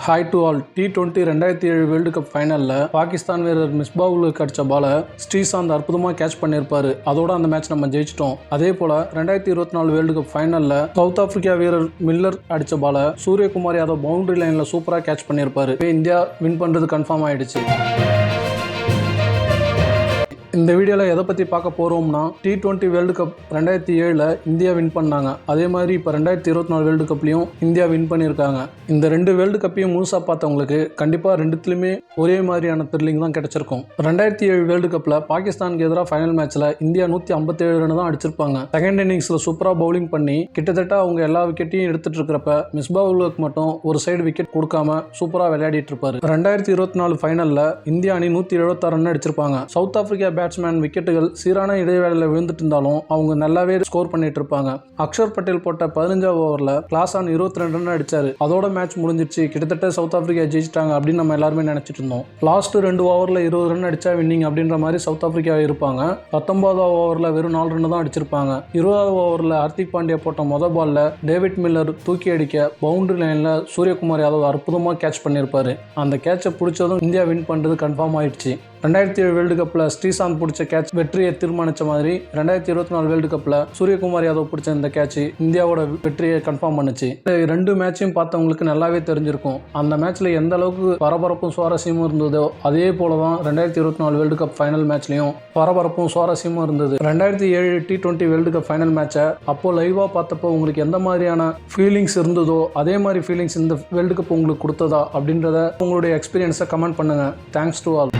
Hi to all. T20 2007 world cup ஃபைனலில் பாகிஸ்தான் வீரர் மிஸ்பாவுலுக்கு அடித்த பாலை ஸ்ரீசாந்த் அற்புதமாக கேட்ச் பண்ணியிருப்பாரு. அதோட அந்த மேட்ச் நம்ம ஜெயிச்சிட்டோம். அதே போல் 2024 வேர்ல்டு கப் ஃபைனலில் சவுத் ஆப்பிரிக்கா வீரர் மில்லர் அடித்த பாலை சூரியகுமார் யாதவ் பவுண்டரி லைனில் சூப்பராக கேட்ச் பண்ணியிருப்பாரு. இந்தியா வின் பண்ணுறது கன்ஃபார்ம் ஆயிடுச்சு. இந்த வீடியோவில் எதை பற்றி பார்க்க போகிறோம்னா T20 world cup 2007 India win பண்ணாங்க. அதே மாதிரி இப்போ 2024 வேர்ல்டு கப்லையும் இந்தியா வின் பண்ணியிருக்காங்க. இந்த ரெண்டு வேர்ல்டு கப்பையும் முழுசாக பார்த்தவங்களுக்கு கண்டிப்பாக ரெண்டுத்துலையுமே ஒரே மாதிரியான த்ரில்லிங் தான் கிடைச்சிருக்கும். 2007 வேர்ல்டு கப்பில் பாகிஸ்தானுக்கு எதிராக ஃபைனல் மேட்ச்சில் இந்தியா 157 ரன் தான் அடிச்சிருப்பாங்க. செகண்ட் இன்னிங்ஸில் சூப்பராக பவுலிங் பண்ணி கிட்டத்தட்ட அவங்க எல்லா விக்கெட்டையும் எடுத்துட்டு இருக்கிறப்ப மிஸ்பாவுலுக்கு மட்டும் ஒரு சைடு விக்கெட் கொடுக்காம சூப்பராக விளையாடிட்டு இருப்பாரு. 2024 ஃபைனலில் இந்தியா அணி 176 ரன் அடிச்சிருப்பாங்க. சவுத் ஆப்பிரிக்கா பேட்ஸ்மேன் விக்கெட்டுகள் சீரான இடைவேளையில் விழுந்துட்டு இருந்தாலும் அவங்க நல்லாவே ஸ்கோர் பண்ணிட்டு இருப்பாங்க. அக்ஷர் பட்டேல் போட்ட 15வது ஓவரில் கிளாசான் 22 ரன் அடிச்சாரு. அதோட மேட்ச் முடிஞ்சிருச்சு, கிட்டத்தட்ட சவுத் ஆப்பிரிக்கா ஜெயிச்சிட்டாங்க அப்படின்னு நம்ம எல்லாருமே நினைச்சிட்டு இருந்தோம். லாஸ்ட் 2 ஓவரில் 20 ரன் அடிச்சா வின்னிங் அப்படின்ற மாதிரி சவுத் ஆப்பிரிக்கா இருப்பாங்க. 19வது ஓவரில் வெறும் 4 ரன் தான் அடிச்சிருப்பாங்க. 20வது ஓவரில் ஹார்திக் பாண்டியா போட்ட மொதல் பால்ல டேவிட் மில்லர் தூக்கி அடிக்க பவுண்டரி லைன்ல சூரியகுமார் யாதவ் அற்புதமாக கேட்ச் பண்ணியிருப்பாரு. அந்த கேட்சை பிடிச்சதும் இந்தியா வின் பண்றது கன்ஃபார்ம் ஆயிடுச்சு. 2007 வேர்ல்டு கப்பில் ஸ்ரீசாந்த் பிடிச்ச கேட்ச் வெற்றியை தீர்மானித்த மாதிரி 2024 வேர்ல்டு கப்பில் சூரியகுமார் யாதவ் பிடிச்ச இந்த கேட்ச் இந்தியாவோட வெற்றியை கன்ஃபார்ம் பண்ணுச்சு. ரெண்டு மேட்சையும் பார்த்தவங்களுக்கு நல்லாவே தெரிஞ்சிருக்கும். அந்த மேட்ச்ல எந்த அளவுக்கு பரபரப்பும் சுவாரஸ்யமும் இருந்ததோ அதே போல தான் 2024 வேர்ல்டு கப் ஃபைனல் மேட்ச்லையும் பரபரப்பும் சுவாரஸ்யமும் இருந்தது. 2007 T20 வேர்ல்டு கப் ஃபைனல் மேட்சை அப்போ லைவாக பார்த்தப்போ உங்களுக்கு எந்த மாதிரியான ஃபீலிங்ஸ் இருந்ததோ அதே மாதிரி ஃபீலிங்ஸ் இந்த வேர்ல்டு கப் உங்களுக்கு கொடுத்ததா அப்படின்றத உங்களுடைய எக்ஸ்பீரியன்ஸை கமெண்ட் பண்ணுங்க. Thanks to all.